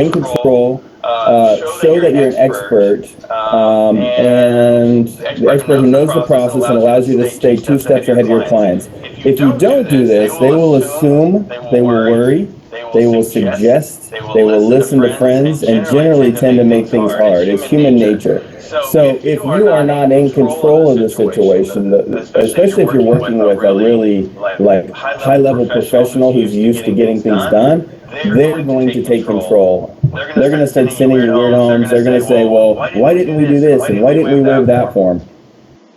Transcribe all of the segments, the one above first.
in control, show that you're an expert, and the expert who knows the process and allows you to stay 2 steps ahead of your clients. If you don't do this, they will assume, they will worry, they will suggest, they will listen to friends, and generally tend to make things hard. It's human nature. So if you are not in control of the situation, especially if you're working with a really high-level professional who's used to getting things done, they're going to take control. They're going to start sending you weird homes. They're going to say, well, why didn't we do this? And why didn't we waive that form?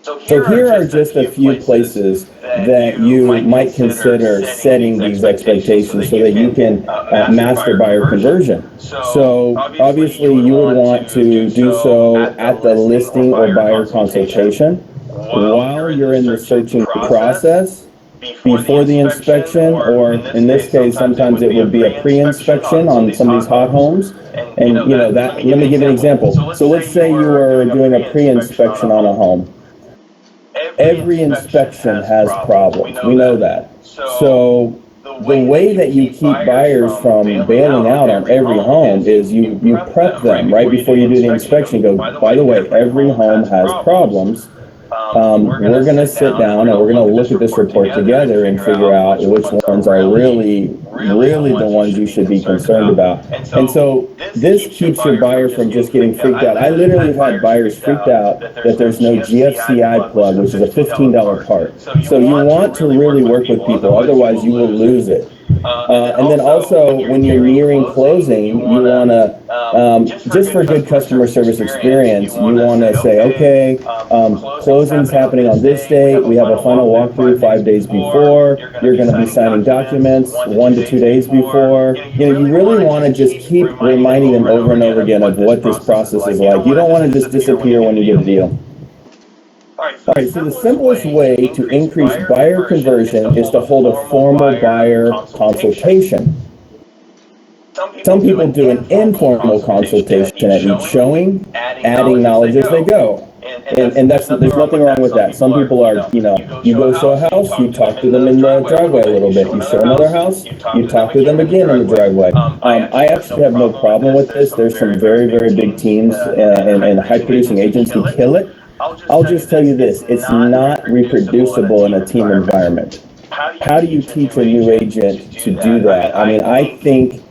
So here are just a few places that you might consider setting these expectations so that you can master buyer conversion. So obviously you would want to do so at the listing or buyer consultation, while you're in the searching process, before the inspection, or in this case, sometimes it would be a pre-inspection on some of these hot homes. And let me give you an example. So let's say you were doing a pre-inspection on a home. Every inspection has problems. We know that. So the way that you keep buyers from bailing out on every home is you prep them right before you do the inspection. Go, by the way, every home has problems. We're going to sit down and we're going to look at this report together and figure out which ones are really the ones you should be concerned about. And so this keeps your buyer from just getting freaked out. I literally have had buyers freaked out that there's no GFCI plug, which is a $15 part. So you want to really work with people, otherwise you will lose it. And then also, when you're nearing closing, you want to, just for good customer service experience, you want to say, okay, closing's happening on this date. We have a final walkthrough 5 days before. You're going to be signing documents 1 to 2 days before. You really want to just keep reminding them over and over again of what this process is like. You don't want to just disappear when you get a deal. All right, so the simplest way to increase buyer conversion is to hold a formal buyer consultation. Some people do an informal consultation at each showing, adding knowledge as they go. And there's nothing wrong with that. Some people are, you go show a house, you talk to them in the driveway a little bit. You show another house, you talk to them again in the driveway. I actually have no problem with this. There's some very, very big teams and high-producing agents who kill it. I'll just tell you this, it's not reproducible in a team environment. How do you teach a new agent to do that? I mean, I think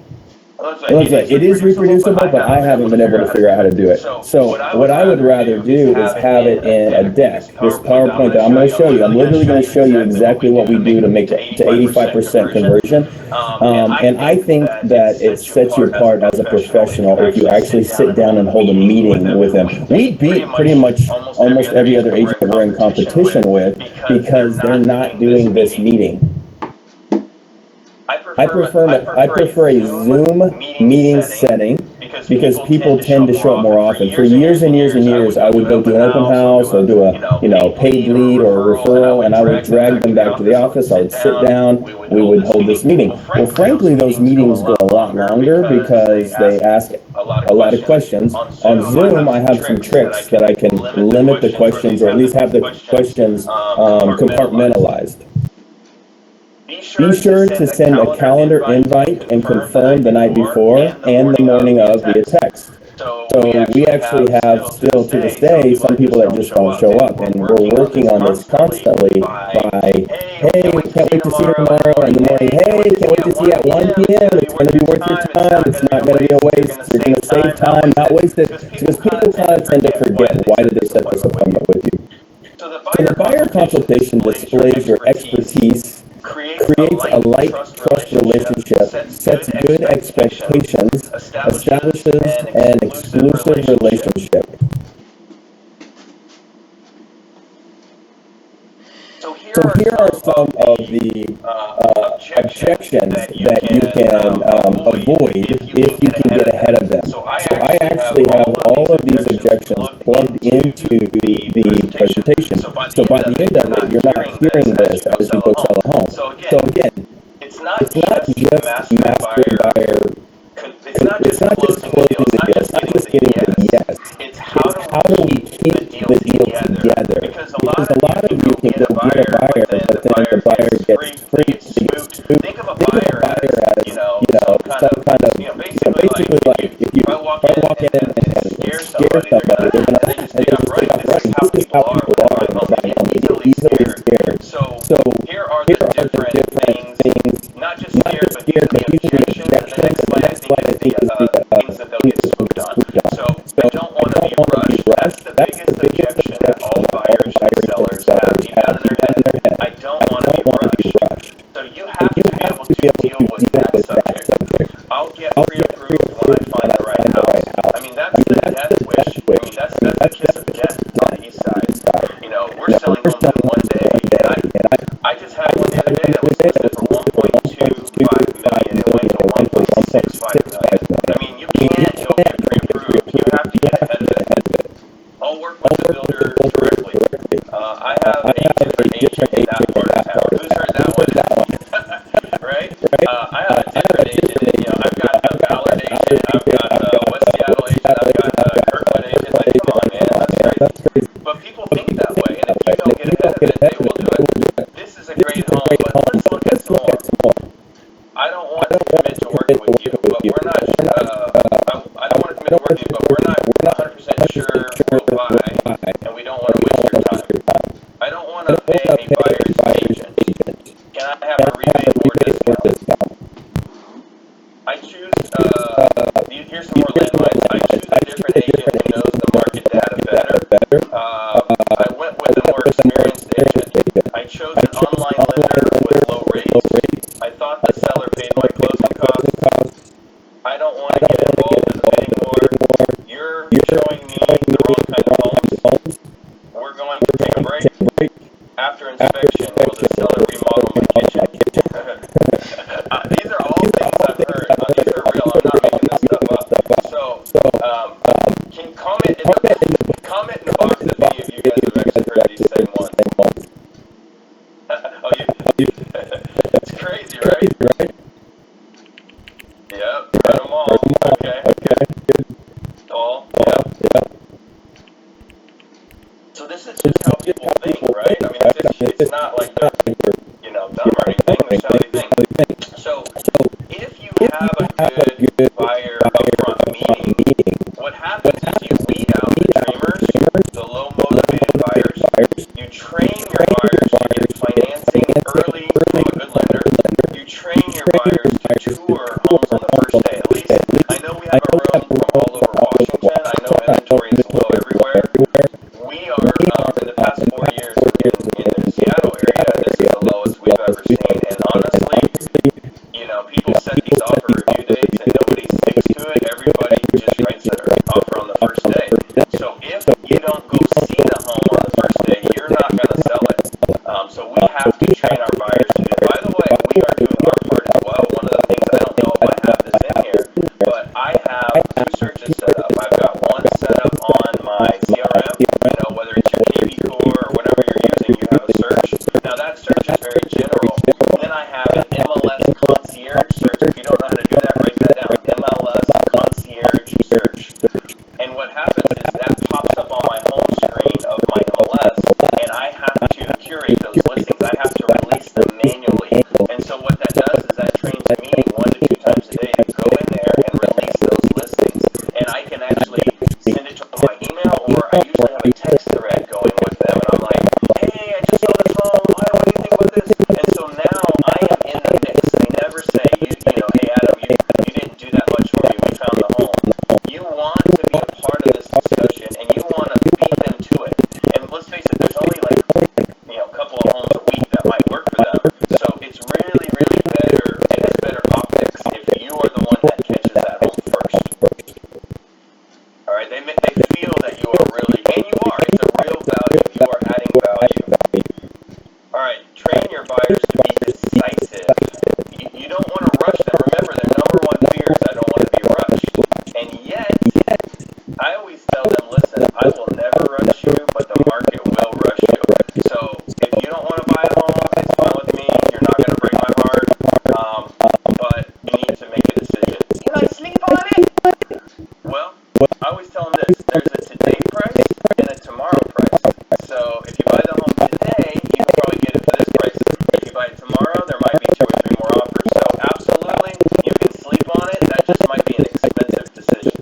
it is reproducible, but I haven't been able to figure out how to do it. So what I would rather do is have it in a deck. This PowerPoint that I'm going to show you, I'm literally going to show you exactly what we do to make it to 85% conversion. And I think that it sets you apart as a professional if you actually sit down and hold a meeting with them. We beat pretty much almost every other agent that we're in competition with because they're not doing this meeting. I prefer a Zoom meeting setting because people tend to show up more often. For years and years and years, I would go do an open house or do a paid lead or a referral, and I would drag them back to the office. I would sit down. We would hold this meeting. Well, frankly, those meetings go a lot longer because they ask a lot of questions. On Zoom, I have some tricks that I can limit the questions or at least have the questions compartmentalized. Be sure to send a calendar invite and confirm the night before and the morning of via text. So we actually have still to this day some people that just don't show up, and we're working on this constantly by, hey, can't wait to see you tomorrow, and the morning, hey, can't wait to see you at 1 p.m. It's going to be worth your time. It's not going to be a waste. You're going to save time, not waste it. Because people kind of tend to forget, why did they set this appointment with you? So the buyer consultation displays your expertise, creates a like-trust relationship, sets good expectations, establishes an exclusive relationship. So here are some of the objections that you can avoid if you can get ahead of them. So I actually have all of these objections plugged into the presentation. So by the end of it, you're not hearing this as you go sell a home. So again, it's not just mastering buyer. It's not just closing the deal. It's not just getting the yes. It's how do we keep the deal together? Because a lot of you can go get a buyer, but then the buyer gets freaked, they get spooked. Think of a buyer as, some kind of, basically like walk in and scare somebody, they just take off running. This is how people are when they're buying homes. They get easily scared. So here are the different things, not just scared, but these are the objections. And the next slide, I think, is the things that they'll get spooked on. So I don't want to be rushed. That's the biggest objection that all buyers and sellers have deep down in their head. I don't want to be rushed. So you have to be able to deal with that subject. I'll get pre-approved when I find the right house. I mean, that's the death wish. I mean, that's the kiss of death on the east side. You know, we're selling homes in one day, and I just had one the other day that was listed for 1.25 million. It went to 1.65 million. I mean, you can't go get pre-approved. You have to get ahead of it. I'll work with the builder directly. I have a different agent in that part of town. Who's heard that one? Right? I have a different agent. You know, I've got a Ballard agent, I've got a West Seattle agent, I've got a Kirkland agent. Like, come on, man, that's crazy. But people think that way, and if you don't get ahead of it, they will do it. This is a great home, but let's look at some more. I don't want to commit to working with you, but we're not. I don't want to commit to working, but we're not 100% sure we'll buy, and we don't want to waste your time. I don't want to pay a buyer's agent. Can I have a rebate or discount? I choose. Here's some more landmines. I choose a different agent who knows the market data better. I went with a more experienced agent. I chose an online lender with low rates. I thought the seller paid my closing costs. I don't want to get involved in the bidding war. You're showing me the wrong kind of homes. We're going to take a break. After inspection, will the seller remodel my kitchen? These are all things I've heard. These are real. I'm not making this stuff up. So, can comment in the box if any of you guys have actually heard these same ones. Oh, you? It's crazy, right? Yep, heard them all. Okay, good. All, yep. So this is just how people think, right? I mean, it's not like they're, dumb or anything. That's how they think. So if you have a good buyer upfront meeting, what happens is you weed out the dreamers, the low motivated buyers. You train your buyers to get financing early from a good lender. You train your buyers to tour homes on the first day. At least I know we have a room from all over Washington. I know inventory is low everywhere. We are, in the past 4 years in the Seattle area, this is the lowest we've ever seen. And honestly, people set these offer review dates and nobody sticks to it. Everybody just writes their offer on the first day. So if you don't go see the home on the first day, you're not going to sell it. So we have to train our buyers to do it. By the way, we are doing our part as well. One of the things, I don't know if I have this in here, but I have 2 searches set up. I've got one set up on my CRM. Whether it's your 𝗧𝗵𝗲 or whatever you're using, you have a search. Now that search is very general. Then I have an MLS concierge search. If you don't know how to do that, write that down. MLS concierge search. And what happens is that pops up on my home screen of my MLS, and I have to curate those listings. I have to release them manually. And so what that does is that trains me 1 to 2 times a day to go in there and release those listings. And I can actually send it to my email, or I usually have a text thread going with them, and I'm like, hey, I just saw this home, what do you think about this? And so now I am in the mix. They never say, hey Adam, you didn't do that much for me, we found the home. You want to be a part of this discussion, and you want to beat them to it. And let's face it, there's only like, a couple of homes a week that might work for them. So it's really, really better, and it's better optics if you are the one that catches that home first. All right, they feel that you are really, and you are, it's a real value, you are adding value. All right, train your buyers to be decisive. You don't want to rush them. Remember, their number one fear is I don't want to be rushed. And yet, I always tell them, listen, I will never rush you, but the market will rush you. So if you don't want to buy a home, it's fine with me. You're not going to break my heart, but you need to make a decision. Can I sleep on it? Well, I always tell them this, there's a today price and a tomorrow price. So if you buy the home today, you can probably get it for this price. If you buy it tomorrow, there might be 2 or 3 more offers. So absolutely, you can sleep on it. That just might be an expensive decision.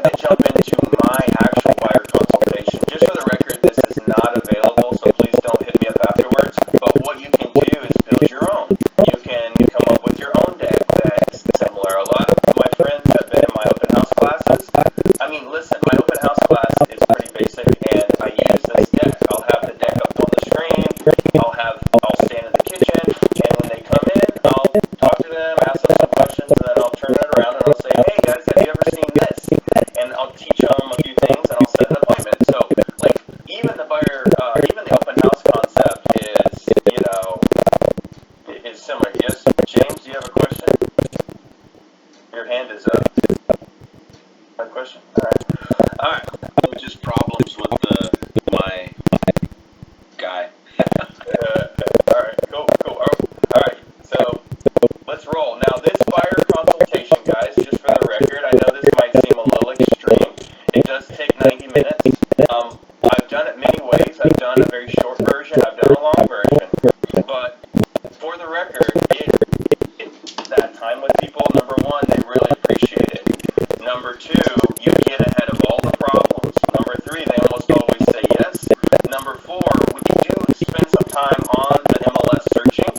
going to jump into my actual buyer consultation. Just for the record, this is not available, so please don't hit me up afterwards. But what you can do is build your own. You can come up with your own deck that's similar. A lot of my friends have been in my open house classes. I mean, listen, my open house class is pretty basic, and I use this deck. I'll have the deck up on the screen. I'll stand in the kitchen, and when they come in, I'll talk to them, ask them some questions, and then I'll turn it around and I'll say, hey guys, have you ever seen this? And I'll teach them a few things, and I'll set an appointment. So, like, even the open house concept is similar. Yes, James, do you have a question? Your hand is up. A question? All right. Just problems with my guy. All right. Cool. All right. So let's roll. Now, this buyer consultation, guys, just for the record, I know this might seem a little extreme. It does take 90 minutes. I've done it many ways. I've done a very short version. I've done a long version. But for the record, that time with people, number one, they really appreciate it. Number two, you get ahead of all the problems. Number three, they almost always say yes. Number four, we do spend some time on the MLS searching,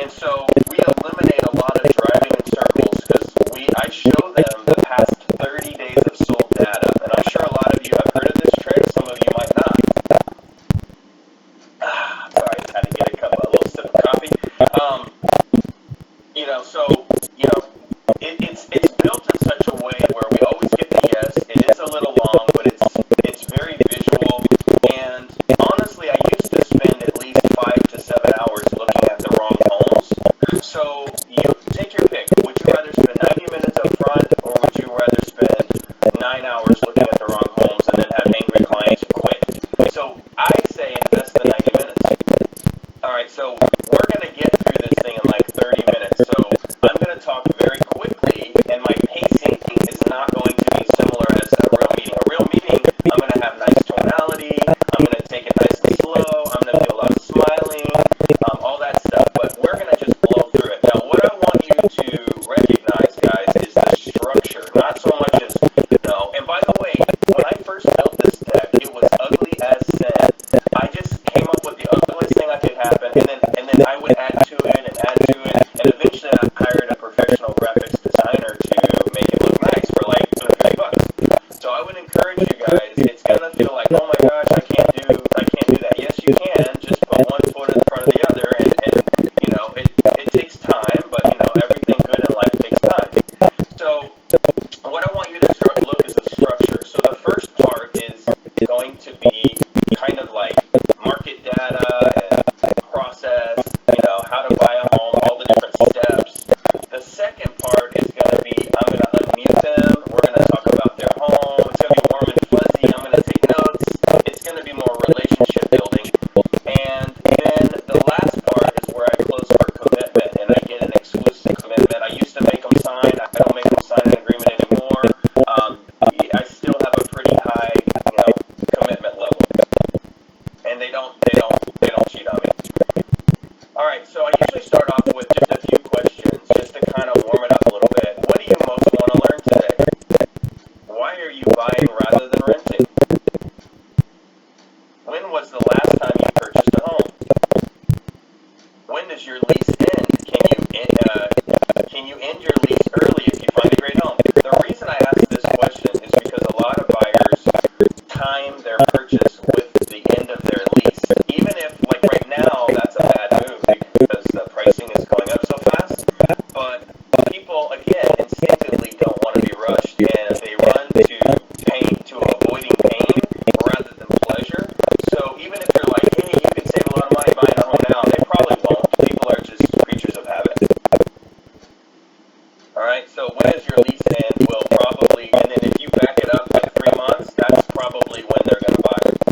and so we eliminate a lot of driving in circles because I show them the past 30 days of sold data, and I'm sure a lot of you have heard of this trick. Some of you might not. Sorry, I had to get a little sip of coffee. It's built in such a way where we always get the yes. It is a little long, but it's very visual. And honestly, I used to spend at least 5 to 7 hours looking at the wrong homes. So you take your pick. Would you rather spend 90 minutes up front, or would you rather spend 9 hours looking at the wrong homes and then have angry clients who quit? So I say invest the 90 minutes. All right, so we're going to get through this thing in like 30 minutes. So I'm going to talk very quickly, and my pacing is not going to be similar as a real meeting. A real meeting, I'm going to have nice tonality. I'm going to take it nice and slow. I'm going to do a lot of smiling, all that stuff. But we're going to just blow through it. Now, what I want you to recognize, guys, is the structure. Not so much as, And by the way, when I first built this deck, it was ugly as sin. I just came up with the ugliest thing that could happen, and then I would add to it, and eventually I hired a professional graphics designer to make it look nice for like $50. So I would encourage you guys. It's gonna feel like, oh my gosh, I can't do that. Yes, you can. Just put one foot in front of the other, and it takes time, but everything good in life takes time. So what I want you to look is the structure. So the first part is going to be kind of like market data and process, how to buy a home, all the different steps. The second part is going to be, I'm going to unmute them. We're going to talk about their home. It's going to be warm and fuzzy. I'm going to take notes. It's going to be more relationship building. And then the last part is where I close for commitment, and I get an exclusive commitment. I used to make them sign. I don't make them sign an agreement anymore. I still have a pretty high, commitment level, and they don't cheat on me. All right, so I usually start off with just a few questions, just to kind of warm it up a little bit. What do you most want to learn today? Why are you buying rather than renting? When was the last time you purchased a home? When does your lease end? Can you end your lease early if you find a great home? The reason I ask this question is because a lot of buyers time their purchase with the end of their lease. Even if, like right now, that's a bad move because the pricing is going up so fast. But people, again, instinctively don't want to be rushed, and they run to avoiding pain rather than pleasure. So even if you're like, hey, you could save a lot of money buying a home now, they probably won't. People are just creatures of habit. All right, so when does your lease end? Will probably, and then if you back it up like 3 months, that's probably when they're going to buy.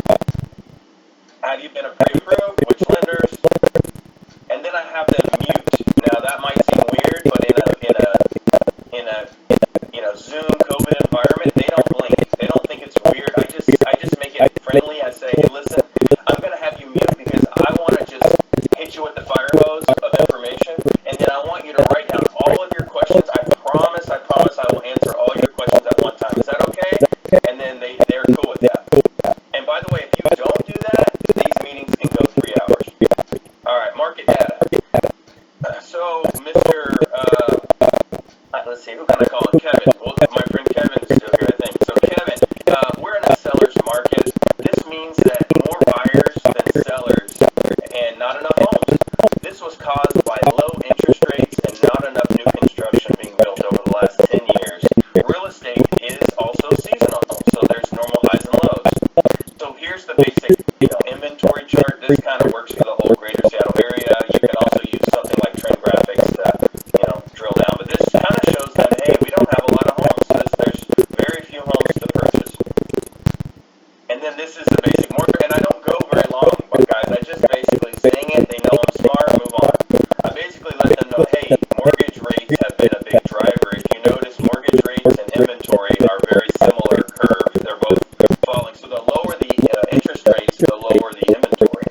this is the basic mortgage, and I don't go very long, but guys, I just basically sing it. They know I'm smart. Move on. I basically let them know, hey, mortgage rates have been a big driver. If you notice, mortgage rates and inventory are very similar curve. They're both falling. So the lower the interest rates, the lower the inventory.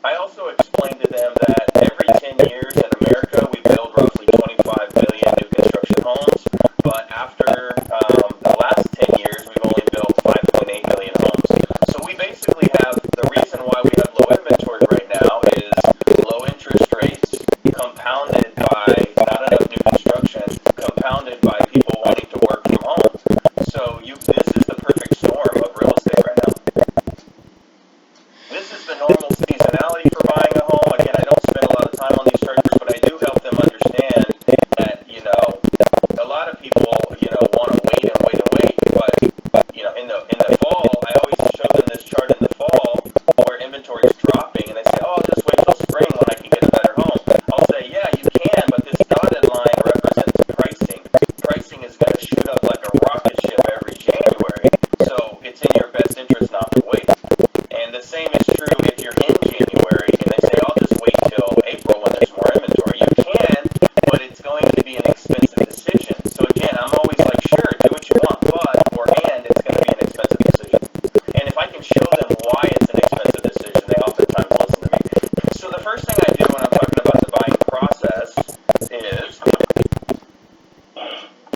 I also explained to them that every 10 years in America, we build roughly 25 million new construction homes, but after the last 10 years, we've only built 5.8 million homes. So we basically have, the reason why we have low inventory right now is low interest rates compounded by not enough new construction, compounded by people wanting to work from home. So this is the perfect storm of real estate right now. This is the normal seasonality for buying a home. Again, I don't spend a lot of time on these charts, but I do help them understand that, a lot of people, want to wait and wait and wait. But, in the fall, I always show them this chart in the fall where inventory is dropping, and they say, oh, I'll just wait till spring when I can get a better home. I'll say, yeah, you can, but this dotted line represents pricing. Pricing is going to shoot up like a rocket ship every January. So it's in your best interest not to wait. And the same is true if you're in January and they say, I'll just wait till April when there's more inventory. You can, but it's going to be an expensive decision. So again, I'm always like, sure, do what you want, but, and it's going to be an expensive decision. And if I can show them why it's an expensive decision, they oftentimes listen to me. So the first thing I do when I'm talking about the buying process is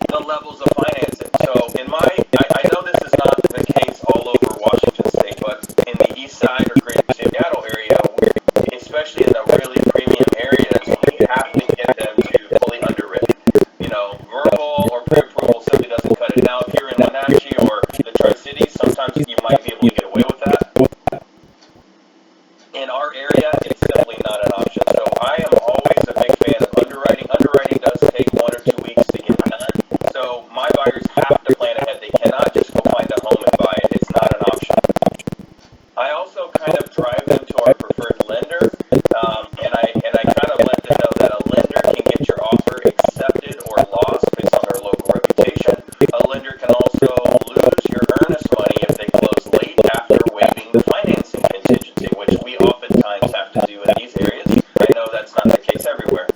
the levels of financing. So I know this is not the case all over Washington State, but in the east side or greater Seattle area, especially in the really premium areas, we have to get them to fully underwritten. Verbal or pre-approval simply doesn't cut it. Now, if you're in Wenatchee or the Tri-Cities, sometimes you might be able to get away with that. In our area, it's simply not an option. So I am always a big fan of underwriting. Underwriting does take 1 or 2 weeks to get done. So my buyers have to plan ahead. They cannot just go find a home and buy it. It's not an option. I also kind of drive them to our preferred lender, and I kind of let them know that a lender can get your offer accepted or lost based on their local reputation. A lender can also lose your earnest money if they close late after waiving the financing contingency, which we oftentimes have to do in these areas. I know that's not the case everywhere.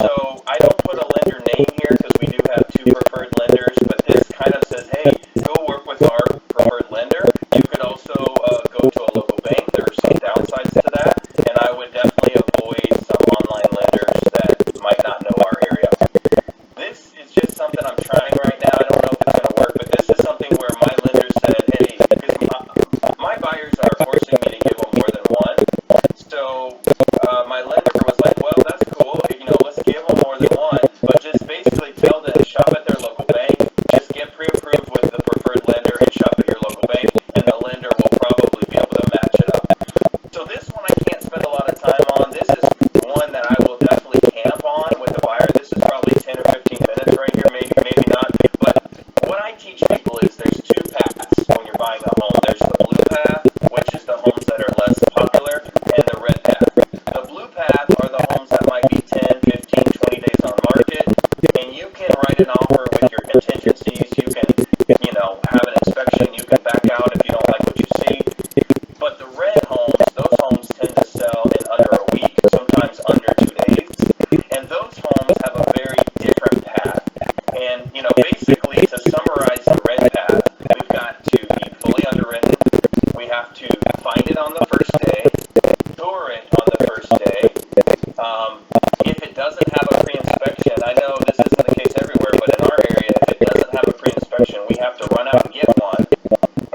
So I don't put a lender name here because we do have 2 preferred lenders, but this kind of says, hey, go work with our preferred lender. You could also go to a local bank. There are some downsides to that, and I would definitely avoid some online lenders that might not know our area. This is just something I'm trying right now. I don't know if it's going to work, but this is something where my lender said, hey, because my buyers are forcing me to give them more than one. So my lender was like, well, that's cool. Let's give them more than one, but just basically tell them, shop at their local bank, just get pre-approved with the preferred lender and shop at your local bank, and the lender will probably be able to match it up. So this one I can't spend a lot of time on. This is one that I will definitely camp on with a buyer. This is probably 10 or 15 minutes right here, maybe not. But what I teach people is there's 2 paths when you're buying a home. There's the blue path, which is the homes that are less popular, and the red path. The blue path are the homes that might be 10, 15, 20 days on market, and you can write an offer with your contingencies. You can, have an inspection. You can back out if you don't like what you see. But the red homes, those homes tend to sell in under a week, sometimes under 2 days. And those homes have a very different path. And, basically to summarize the red path, we've got to be fully underwritten. We have to find it on the first day, tour it on the first day. If it doesn't have a pre-inspection, I know this isn't the case everywhere, but in our area, if it doesn't have a pre-inspection, we have to run out and get one.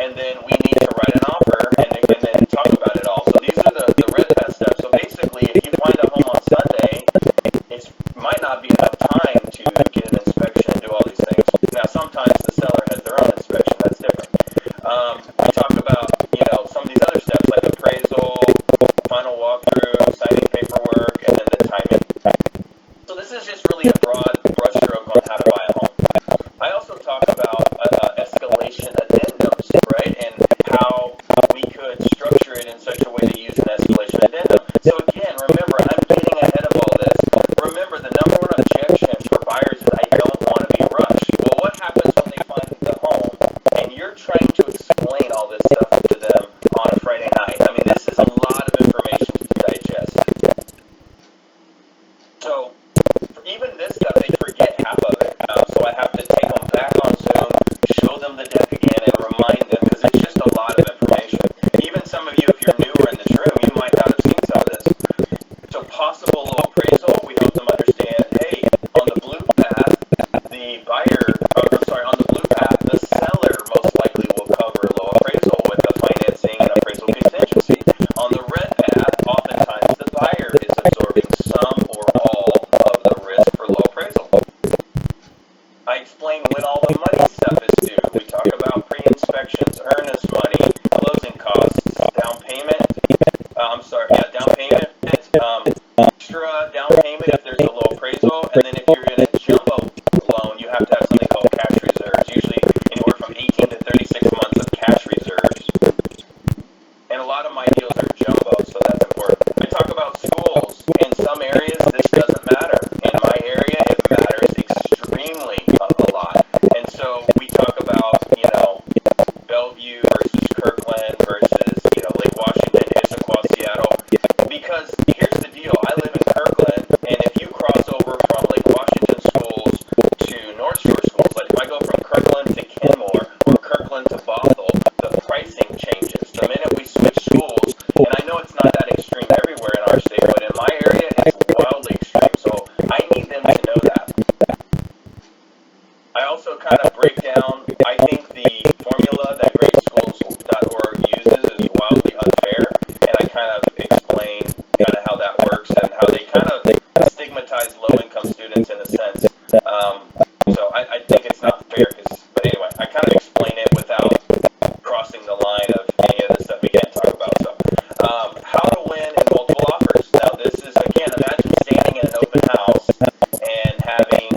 And then we need to write an offer and then talk about it all. So these are the red path steps. So basically, if you find a home on Sunday, it might not be enough time to get an inspection and do all these things. Now, sometimes the seller has their own inspection. That's different. We talk about, some of these other steps like appraisal, final walkthrough, signing paperwork, and then the timing. So this is just really a broad brushstroke on how to buy a home. I also talk about kind of explain it without crossing the line of any of the stuff we can't talk about. So, how to win in multiple offers. Now, this is, again, imagine standing in an open house and having,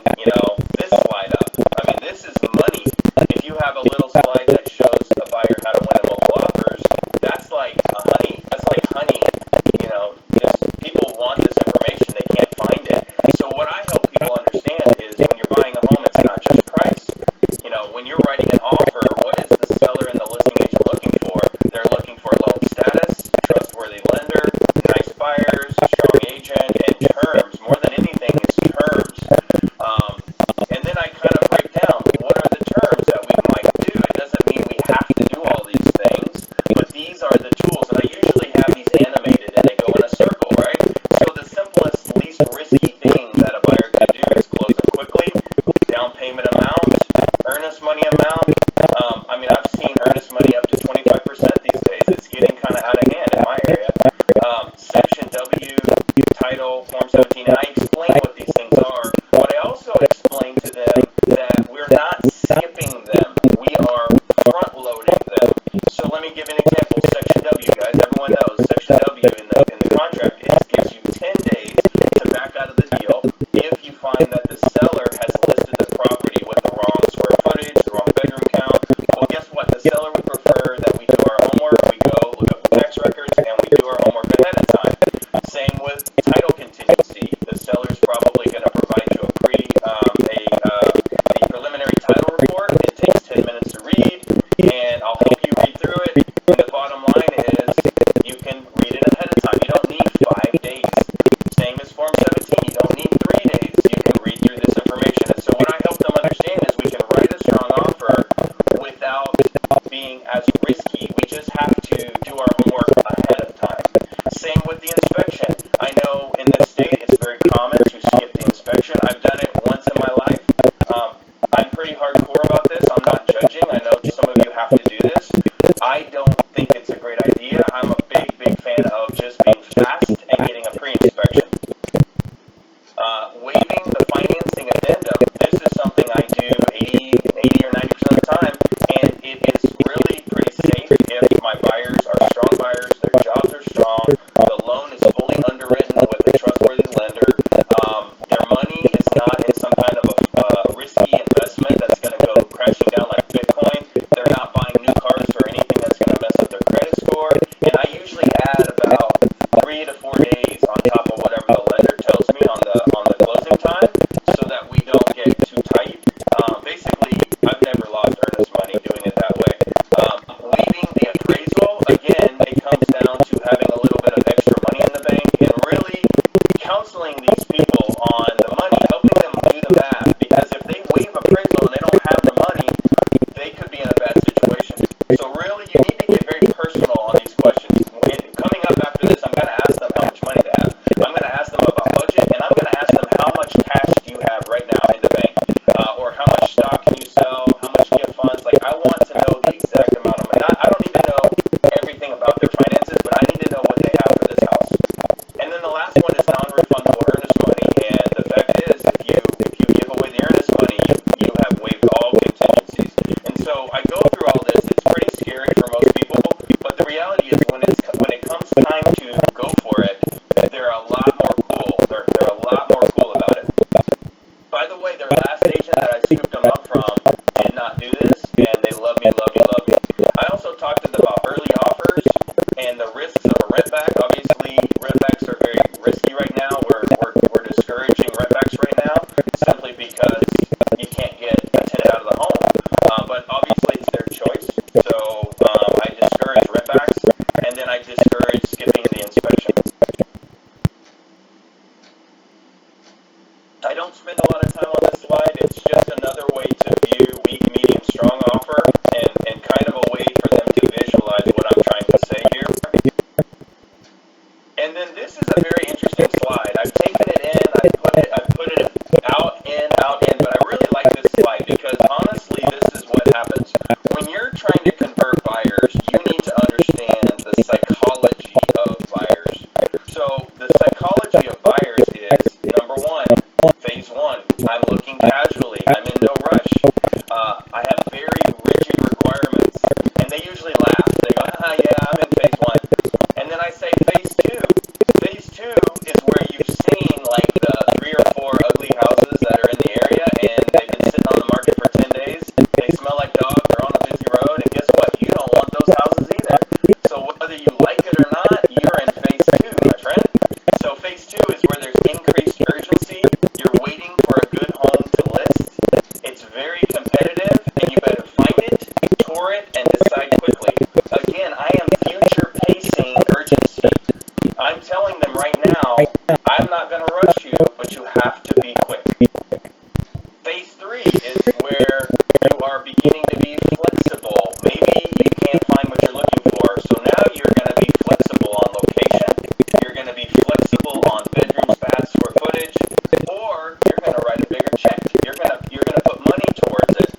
this slide up. I mean, this is money. If you have a little slide that shows a buyer how to win in multiple offers, that's like honey. That's like honey. People want this information. They can't find it. So what I help people understand is when you're buying a home, it's not just price. When you're writing an offer, what is the seller and the listing agent looking for? They're looking for loan status, trustworthy lender, nice buyers, strong agent, and terms. More than anything, it's terms. And then I kind of break down what are the terms that we might do. It doesn't mean we have to do all these things, but these are the tools. And I usually have these animated and they go in a circle, right? So the simplest, least risky thing that a buyer can do is close them quickly, down payment amount, earnest money amount. I've seen earnest money up to 25% these days. It's getting kind of out of hand in my area. Section W, title, Form 17, and I explain what these things are. But I also explain to them that we're not skipping them. We are front-loading them. So let me give an example. Section W, guys, everyone knows Section W in the contract gives you 10 days to back out of the deal if you find that the seller has listed the property with the wrong square footage, the wrong bedroom count. Well, guess what? The seller would prefer that we do our homework, we go look up the tax records, and we do our homework ahead of time. Same with title contingency. The seller's probably going to provide you a preliminary title report. It takes 10 minutes to read, and I'll help you read through it. And the bottom line is you can read it ahead of time. You don't need 5 days. Same as Form 17. You don't need 3 days. You can read through this information. And so what I help them understand is we can write a strong offer without being as risky. We just have to do our homework ahead of time. Same with the inspection. I know in this state it's very common to skip the inspection. I've done it once in my life. I'm pretty hardcore about this. I'm not judging. I know some of you have to do this. I don't think it's a great idea. I'm a big, big fan of just being fast and getting a pre-inspection. Waiving the financing addendum. This is something I do 80 or 90% of the time, and it is really pretty safe if my buyers are strong buyers, their jobs are strong, the loan is fully underwritten with a trustworthy lender, their money is not in some kind of a risky investment that's going to go crashing down like Bitcoin. They're not buying new cars or anything that's going to mess up their credit score. And I usually add about 3 to 4 days on top of whatever the lender tells me on the closing time, so that we don't get too tight. Basically, I've never lost earnest money doing it that way. Leaving the appraisal, again, it comes down to having a little bit of extra money in the bank and really counseling these people on the money, helping them do the math, because if they waive appraisal and they don't have the money, they could be in a bad situation. So really, you need to get very personal on these questions. Coming up after this, I'm going to ask them how much money they have. I'm going to ask them about budget, and I'm going to ask them how much cash do you have right now in the bank, or how much stock can you sell, how much gift funds. Like, I want to know the exact amount of money. I don't need to know everything about their finances, but I need to know what they have for this house. And then the last one is non-refundable earnest money. And the fact is, if you give away the earnest money, you have waived all contingencies. And so I go through all this. It's pretty scary for most people, but the reality is when it comes time to go for it, they're a lot more cool. They're a lot more cool about it. By the way, their last agent that I scooped them up from did not do this, and they love me, love they usually laugh. They go, yeah, I'm in phase 1. And then I say phase 2. Phase 2 is where you've seen like the 3 or 4 ugly houses that are in the area, and they've been sitting on the market for 10 days. They smell like dogs. They're on a busy road, and guess what? You don't want those houses either. So whether you like it or not, you're in phase 2, my friend. So phase 2 is where there's increased urgency. You're waiting for a good home to list. It's very competitive, and you better find it, tour it, and decide quickly. Again, I am future pacing urgency. I'm telling them right now, I'm not going to rush you, but you have to be quick. Phase 3 is where you are beginning to be flexible. Maybe you can't find what you're looking for, so now you're going to be flexible on location, you're going to be flexible on bedrooms, baths, square footage, or you're going to write a bigger check. You're going to put money towards it.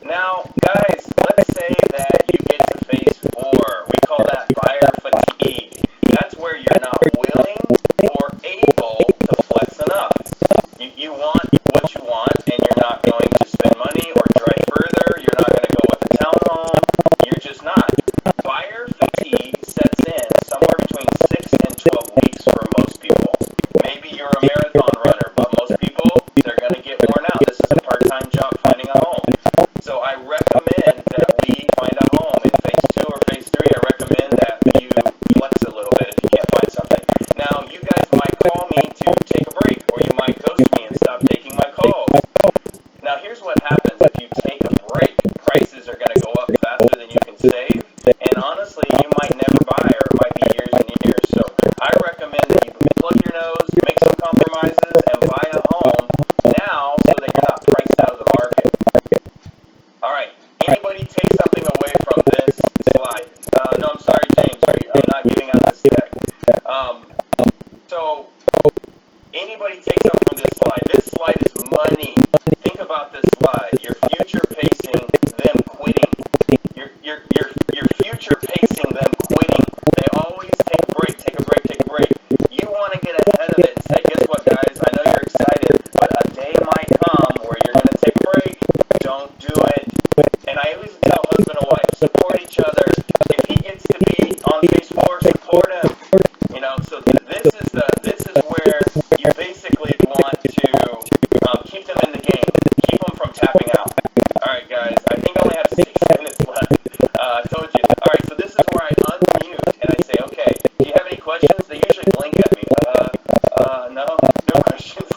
Now, guys, let's say that you get to phase 4. We call that buyer fatigue. That's where you're not willing or able to flex enough. You want what you want, and you're not going to spend money or drive further. You're not going to go with a townhome. You're just not. Buyer fatigue sets in somewhere between 6 and 12 weeks for most people. Maybe you're a marathon runner, but most people, they're going to get worn out. This is a part-time job finding a home. So I recommend that we find a home in phase 2 or phase 3. I recommend that you flex a little bit if you can't find something. Now, you guys might call me to take a break, or you might ghost me and stop taking my calls. Now, here's what happens if you take a break. Prices are going to go up faster than you can save, and honestly, you might never buy, or it might be years and years. So I recommend that you plug your nose, make some compromises, and buy a home now so that you're not priced out of the market. All right, anybody take something away from this slide? No, I'm sorry, James, I'm not giving out this deck. So anybody take something from this slide? This slide is money. Think about this slide. You're future pacing them quitting. You're future pacing them quitting. They always take a break, take a break, take a break. You want to get ahead of it and say, guess what, guys? I know you're excited, but a day might come where you're going to take a break. Don't do it. And I always tell husband and wife, support each other. If he gets to be on phase 4, support him. You know, so this is where you basically want to keep them in the game, keep them from tapping out. All right, guys, I think I only have 6 minutes left. I told you. All right, so this is where I unmute and I say, okay, do you have any questions? They usually blink at me. No questions.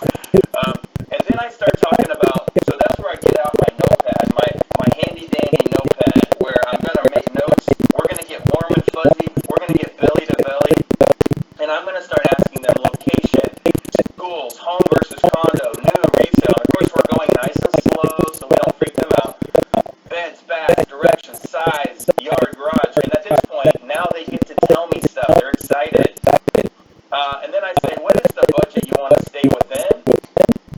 And then I start talking about, so that's where I get out my notepad, my handy dandy notepad, where I'm going to make notes. We're going to get warm and fuzzy. We're going to get belly to belly. And I'm going to start asking them location, schools, home versus condo, new, resale. And of course, we're going nice and slow so we don't freak them out. Beds, baths, direction, size, yard, garage. And at this point, now they get to tell me stuff. They're excited. And then I say, what is the budget you want to stay within?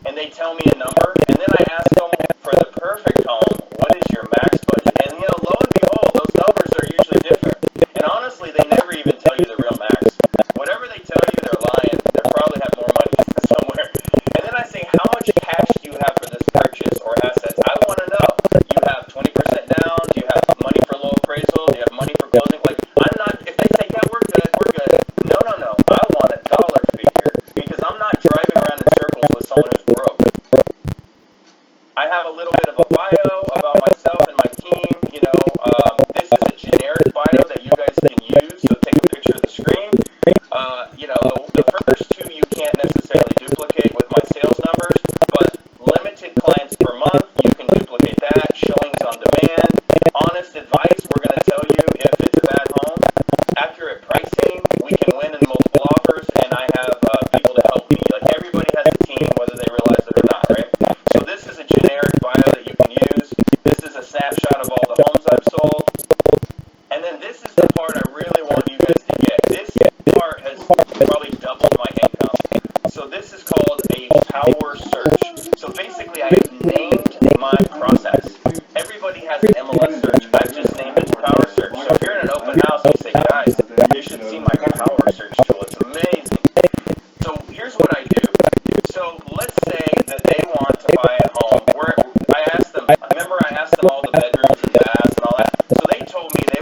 And they tell me a number. And then I ask them, for the perfect home, what is your max budget? And, you know, lo and behold, those numbers are usually different. And honestly, they never even tell you the real max. Whatever they tell you, they're lying. They probably have more money somewhere. And then I say, how much cash do you have for this purchase or assets? I want to know. You have 20% down? Do you have money for low appraisal? Do you have money for closing? Like, I'm not, if they say, yeah, we're good, we're good. No. I want a dollar figure because I'm not driving around in circles with someone who's broke. I have a little bit of a bio about myself and my team. You know, this is a generic bio that you guys can use. So take a picture of the screen. You know, the first 2 you can't necessarily duplicate with my sales numbers, but limited clients per month, you can duplicate that. Showings on demand, honest advice, we're going to tell you if it's a bad home. Accurate pricing, we can win in multiple offers, and I have people to help me. Like, everybody has a team, whether they realize it or not, right? So this is a generic bio that you can use. This is a snapshot of all the homes I've sold. And then this is the part I really want you guys to get. This part has probably doubled my income. So this is called a power search. So basically, I have named my process. Everybody has an MLS search. I've just named it power search. So if you're in an open house and you say, guys, you should see my power search tool. It's amazing. So here's what I do. So let's say that they want to buy a home. I asked them all the bedrooms and baths and all that. So they told me they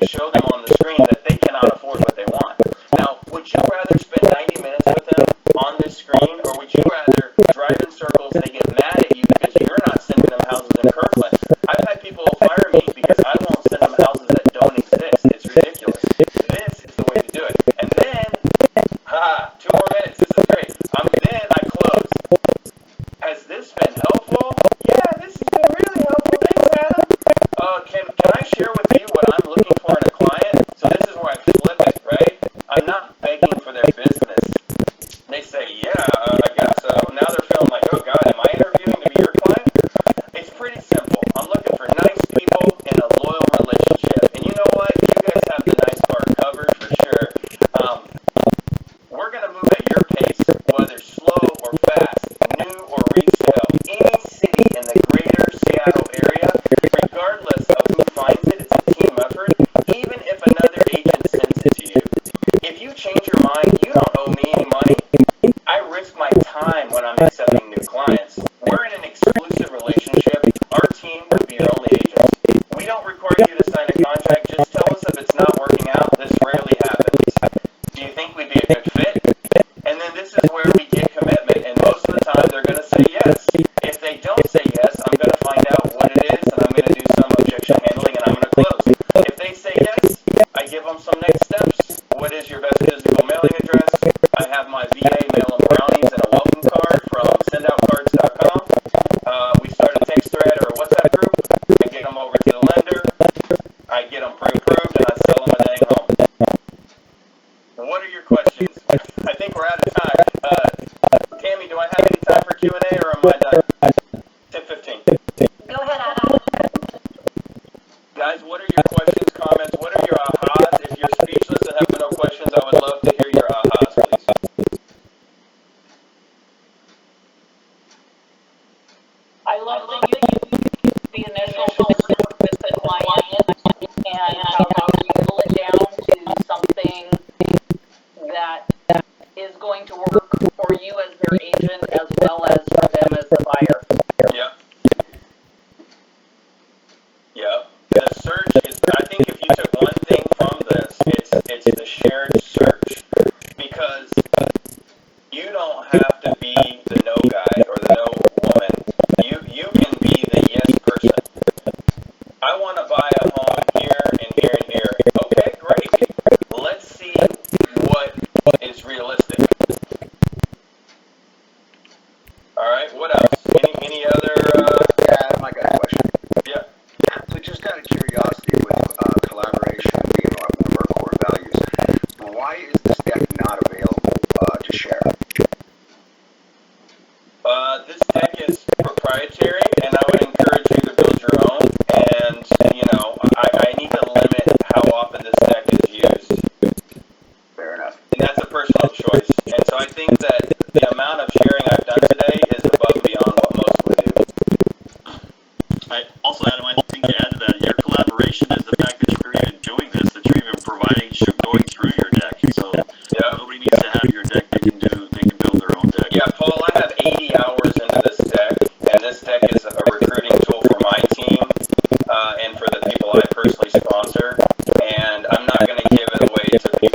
can show them on the screen that they cannot afford what they want. Now, would you rather spend 90 minutes with them on this screen, or would you rather drive in circles, they get mad at you because you're not sending them houses in Kirkland? I've had people fire me because I won't send them houses that don't exist. It's ridiculous. This is the way to do it. And then, 2 more minutes. This is great. Then I close. Has this been helpful? Yeah, this has been really helpful. Thanks, Adam. Can I share with you what I'm looking for in a client? So this is where I flip it, right? I'm not begging for their business. They say, yeah, I guess so. Now they're feeling like, oh God, am I interviewing to be your client? It's pretty simple. I'm looking for nice people in a loyal relationship. And you know what? You guys have the nice part covered for sure. We're going to move at your pace, whether slow or fast, new or resale, any city in the greater Seattle area, regardless of who finds it, it's a team effort, even if another agent sends it to you. If you change your mind, you don't owe me any money. I risk my time when I'm accepting new clients. We're in an exclusive relationship. Our team will be your only agents. We don't require you to sign a contract. Just tell us if it's not working out. This rarely happens. Do you think we'd be a good fit? And then this is where we get commitment. And most of the time, they're going to say yes. If they don't say yes, I'm going to find out what it is, and I'm going to do some objection handling, and I'm going to close. If they say yes, I give them some next steps. What is your best physical mailing address? I have my VA mail and brownies and a welcome card from sendoutcards.com. We start a text thread or a WhatsApp group. I get them over to the lender. I get them pre-approved, and I sell them when they home. What are your questions? I think we're out of time. Tammy, do I have any time for Q&A, or am I done? 10:15. Go ahead, Adam. Guys, what are your questions, comments? What are your ahas? If you're speechless and have no questions, I would love to hear your ahas, please. I love that you use the initial work with the client and how you pull it down to something that is going to work for you as their agent as well as for them as the buyer. Yeah. Yeah. The search is, I think if you took one thing from this, it's the shared search. Because you don't have to be the no guy or the no woman. You can be the yes person. I want to buy a home here and here and here. Okay, great. Let's see what is realistic. All right, what else? Any other? Yeah, I got a question. Yeah. So just out of curiosity, with collaboration being one of our core values, why is this deck not available to share? This deck is proprietary, and I would encourage you to build your own. And I need to limit how often this deck is used. Fair enough. And that's a personal choice. And so I think that the amount of sharing I've done today is above and beyond what most would do. Also, Adam, I think to add to that, your collaboration is the fact that you're even doing this, that you're even going through your deck. So nobody needs to have your deck. They can build their own deck. Yeah, Paul, I have 80 hours into this deck, and this deck is a recruiting tool for my team and for the people I personally sponsor. And I'm not going to give it away to people